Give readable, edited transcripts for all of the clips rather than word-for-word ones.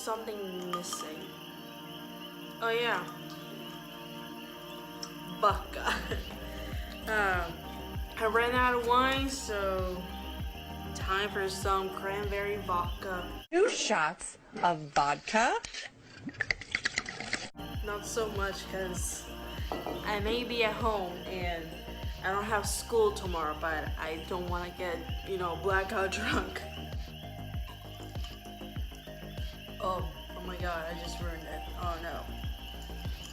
something missing. Oh yeah, vodka. I ran out of wine, so time for some cranberry vodka. 2 shots of vodka. Not so much, because I may be at home and I don't have school tomorrow, but I don't want to get, blackout drunk. Oh my god, I just ruined it. Oh no.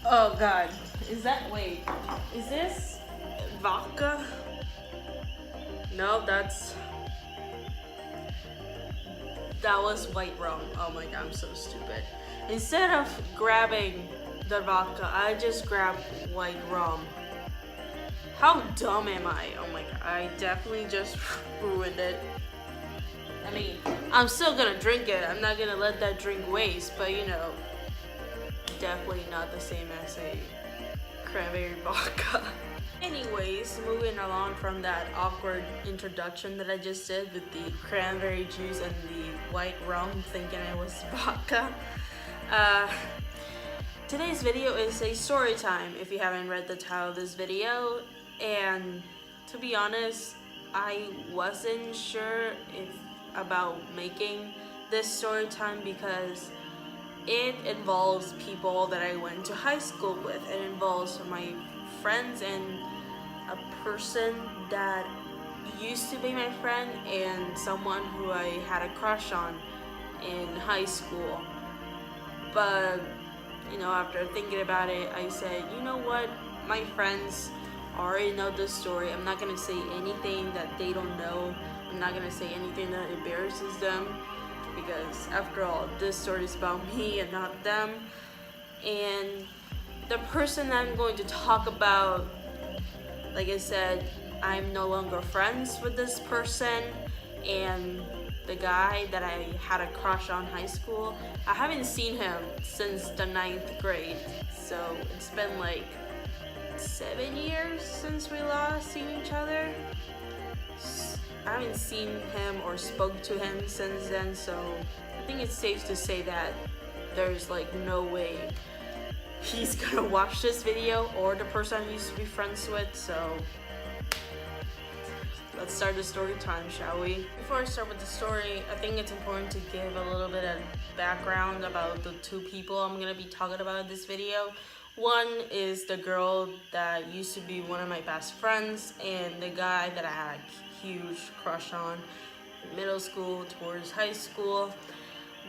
Oh god. Is this vodka? No, that was white rum. Oh my god, I'm so stupid. Instead of grabbing the vodka, I just grabbed white rum. How dumb am I? Oh my god, I definitely just ruined it. I mean, I'm still gonna drink it. I'm not gonna let that drink waste, but definitely not the same as a cranberry vodka. Anyways, moving along from that awkward introduction that I just did with the cranberry juice and the white rum, thinking it was vodka. Today's video is a story time, if you haven't read the title of this video. And to be honest, I wasn't sure about making this story time because it involves people that I went to high school with. It involves my friends and a person that used to be my friend and someone who I had a crush on in high school. But after thinking about it, I said, you know what, my friends already know this story. I'm not gonna say anything that they don't know. I'm not gonna say anything that embarrasses them, because after all, this story is about me and not them. And the person that I'm going to talk about, like I said, I'm no longer friends with this person, and the guy that I had a crush on in high school, I haven't seen him since the 9th grade. So it's been like 7 years since we last seen each other. I haven't seen him or spoke to him since then, so I think it's safe to say that there's like no way he's gonna watch this video, or the person I used to be friends with. So let's start the story time, shall we? Before I start with the story, I think it's important to give a little bit of background about the two people I'm gonna be talking about in this video. One is the girl that used to be one of my best friends, and the guy that I had a huge crush on in middle school towards high school.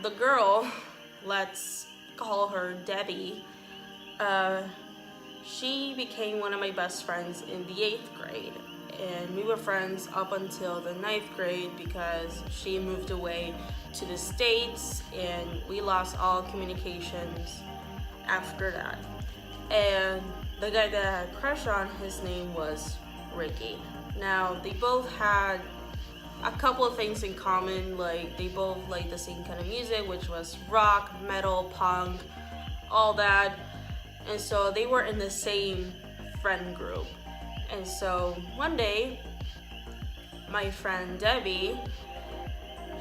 The girl, let's call her Debbie, she became one of my best friends in the 8th grade. And we were friends up until the 9th grade because she moved away to the States and we lost all communications after that. And the guy that I had a crush on, his name was Ricky. Now, they both had a couple of things in common. Like, they both liked the same kind of music, which was rock, metal, punk, all that. And so they were in the same friend group. And so one day, my friend Debbie,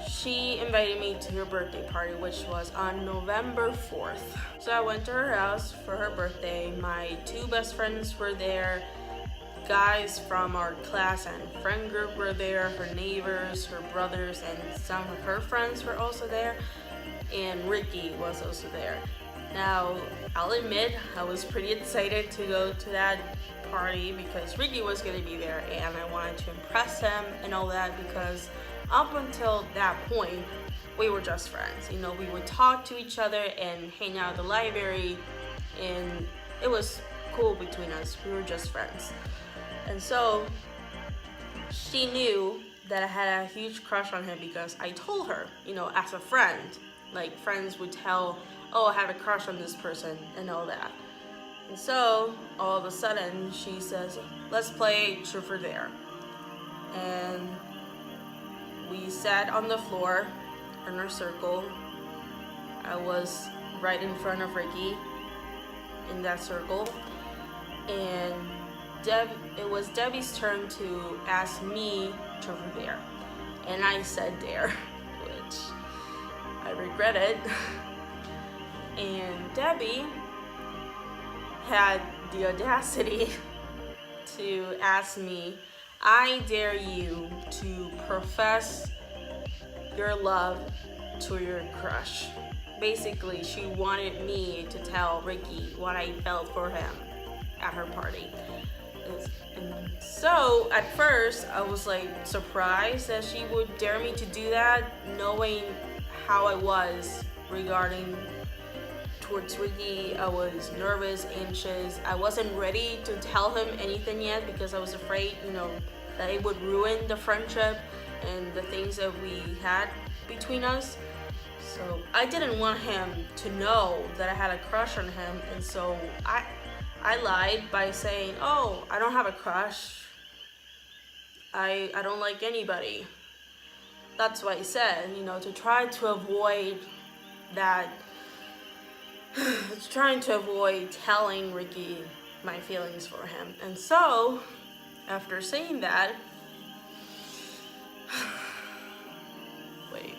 she invited me to her birthday party, which was on November 4th. So I went to her house for her birthday. My two best friends were there. Guys from our class and friend group were there. Her neighbors, her brothers, and some of her friends were also there. And Ricky was also there. Now, I'll admit, I was pretty excited to go to that party because Ricky was going to be there and I wanted to impress him and all that, because up until that point, we were just friends. We would talk to each other and hang out at the library, and it was cool between us. We were just friends. And so she knew that I had a huge crush on him because I told her, as a friend, like friends would tell, oh, I have a crush on this person and all that. And so all of a sudden she says, let's play truth or dare. And we sat on the floor in a circle. I was right in front of Ricky in that circle. And it was Debbie's turn to ask me truth or dare. And I said dare, which I regretted And Debbie had the audacity to ask me, I dare you to profess your love to your crush. Basically, she wanted me to tell Ricky what I felt for him at her party. And so at first I was like surprised that she would dare me to do that, knowing how I was regarding towards Ricky. I was nervous, anxious. I wasn't ready to tell him anything yet because I was afraid, that it would ruin the friendship and the things that we had between us. So I didn't want him to know that I had a crush on him, and so I lied by saying, oh, I don't have a crush. I don't like anybody. That's what I said, to try to avoid that, trying to avoid telling Ricky my feelings for him. And so, after saying that, wait,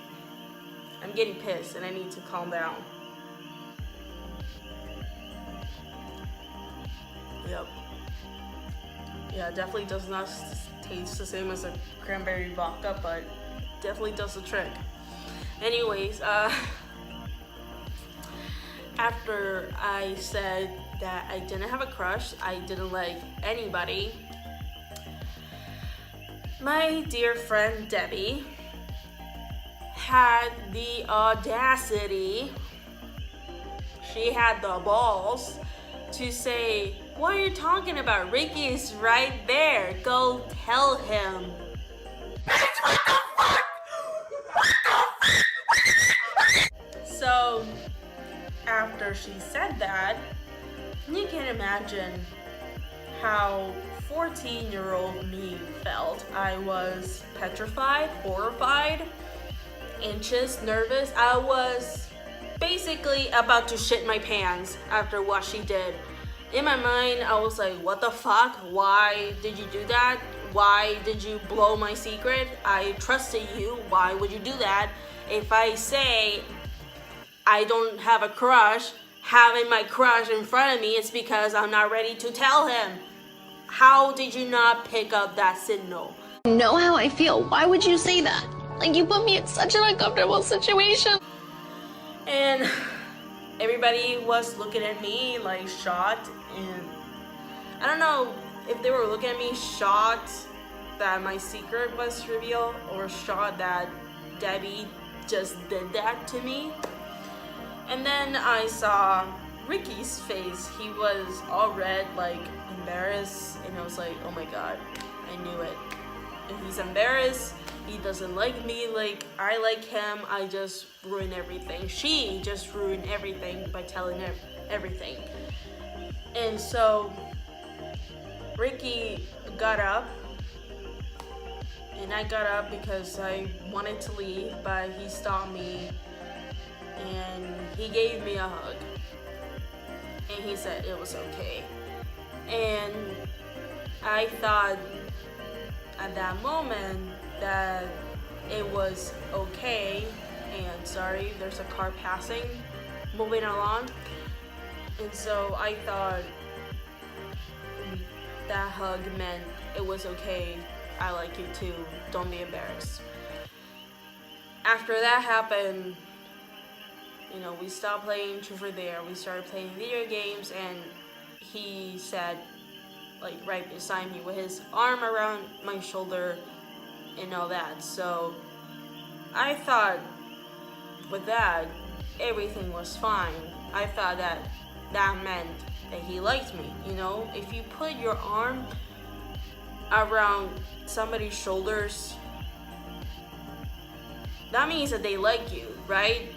I'm getting pissed and I need to calm down. Yep. Yeah, it definitely does not taste the same as a cranberry vodka, but definitely does the trick. Anyways, after I said that I didn't have a crush, I didn't like anybody, my dear friend Debbie had the audacity, she had the balls to say, what are you talking about? Ricky is right there. Go tell him. What the fuck? So, after she said that, you can imagine how 14-year-old me felt. I was petrified, horrified, anxious, nervous. I was basically about to shit my pants after what she did. In my mind, I was like, what the fuck? Why did you do that? Why did you blow my secret? I trusted you. Why would you do that? If I say I don't have a crush, having my crush in front of me, it's because I'm not ready to tell him. How did you not pick up that signal? You know how I feel. Why would you say that? Like, you put me in such an uncomfortable situation. And everybody was looking at me like shocked, and I don't know if they were looking at me shocked that my secret was revealed or shocked that Debbie just did that to me. And then I saw Ricky's face. He was all red, like embarrassed, and I was like, oh my god, I knew it. And he's embarrassed. He doesn't like me like I like him. I just ruined everything. She just ruined everything by telling her everything. And so Ricky got up, and I got up because I wanted to leave, but he stopped me and he gave me a hug. And he said it was okay. And I thought at that moment that it was okay, and sorry, there's a car passing, moving along. And so I thought that hug meant it was okay, I like you too, don't be embarrassed. After that happened, we stopped playing Truth or Dare, we started playing video games, and he sat like right beside me with his arm around my shoulder and all that. So I thought with that, everything was fine. I thought that meant that he liked me. If you put your arm around somebody's shoulders, that means that they like you, right?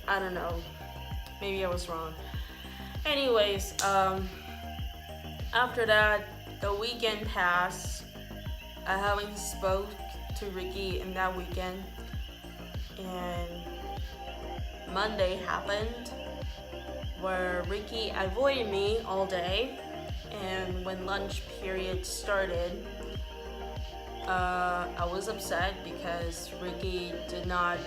I don't know. Maybe I was wrong. Anyways, after that, the weekend passed. I haven't spoke to Ricky in that weekend, and Monday happened where Ricky avoided me all day, and when lunch period started, I was upset because Ricky did not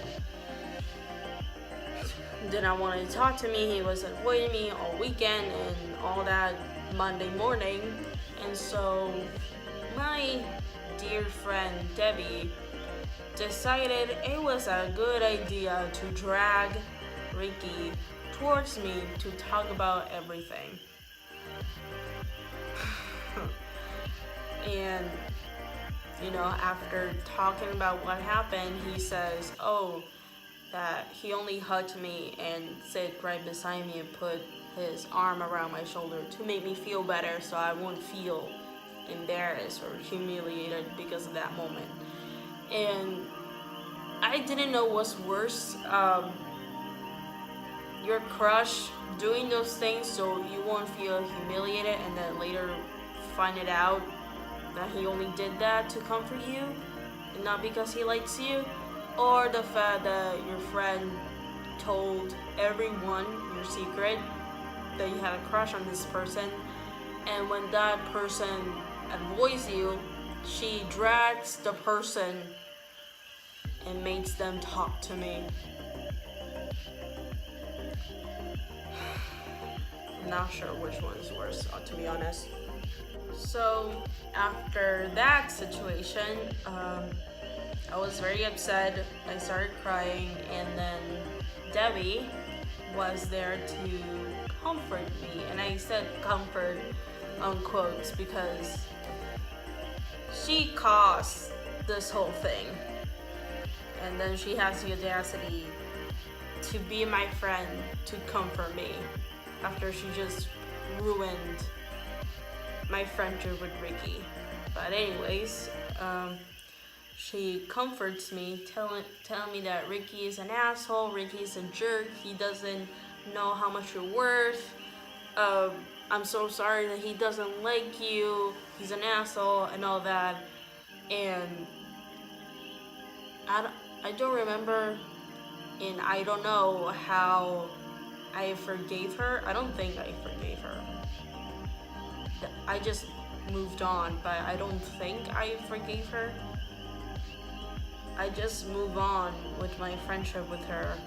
didn't want to talk to me. He was avoiding me all weekend and all that Monday morning. And so my dear friend Debbie decided it was a good idea to drag Ricky towards me to talk about everything. And after talking about what happened, he says, that he only hugged me and sat right beside me and put his arm around my shoulder to make me feel better so I won't feel embarrassed or humiliated because of that moment. And I didn't know what's worse, your crush doing those things so you won't feel humiliated and then later find it out that he only did that to comfort you and not because he likes you, or the fact that your friend told everyone your secret that you had a crush on this person, and when that person avoids you, she drags the person and makes them talk to me. I'm not sure which one is worse, to be honest. So after that situation, I was very upset. I started crying, and then Debbie was there to comfort me. And I said comfort unquotes because she caused this whole thing. And then she has the audacity to be my friend to comfort me after she just ruined my friendship with Ricky. But anyways, she comforts me, telling me that Ricky is an asshole, Ricky is a jerk, he doesn't know how much you're worth. I'm so sorry that he doesn't like you, he's an asshole and all that. And I don't remember, and I don't know how I forgave her. I don't think I forgave her. I just moved on, but I don't think I forgave her. I just moved on with my friendship with her,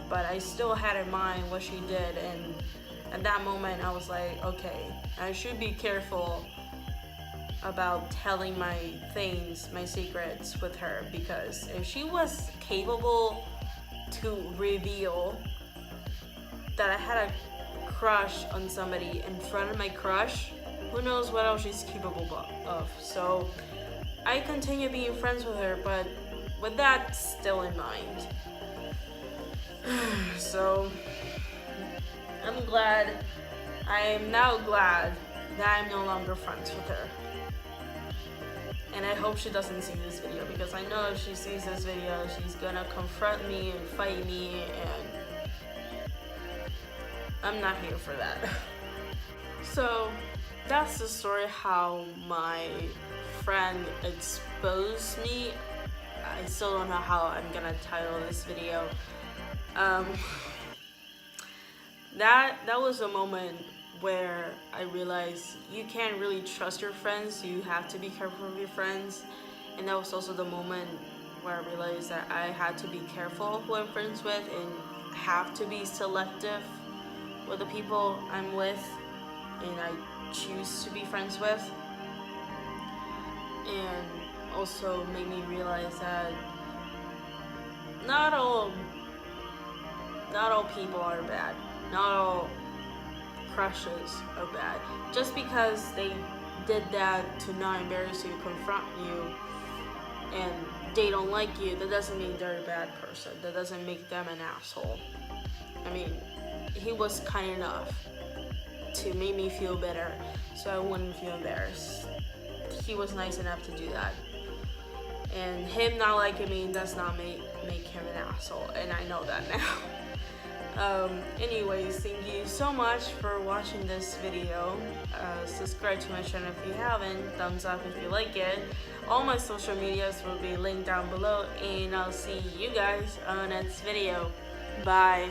but I still had in mind what she did, and at that moment I was like, okay, I should be careful about telling my things, my secrets with her, because if she was capable to reveal that I had a crush on somebody in front of my crush, who knows what else she's capable of. So I continue being friends with her, but with that still in mind. So I'm now glad that I'm no longer friends with her. And I hope she doesn't see this video, because I know if she sees this video, she's gonna confront me and fight me, and I'm not here for that. So that's the story how my friend exposed me. I still don't know how I'm gonna title this video. That was a moment where I realized you can't really trust your friends, you have to be careful of your friends. And that was also the moment where I realized that I had to be careful who I'm friends with and have to be selective with the people I'm with and I choose to be friends with. And also made me realize that not all people are bad. Not all crushes are bad. Just because they did that to not embarrass you, confront you, and they don't like you, that doesn't mean they're a bad person. That doesn't make them an asshole. I mean, he was kind enough to make me feel better so I wouldn't feel embarrassed. He was nice enough to do that. And him not liking me does not make him an asshole, and I know that now. Anyways, thank you so much for watching this video. Subscribe to my channel if you haven't. Thumbs up if you like it. All my social medias will be linked down below, and I'll see you guys on the next video. Bye.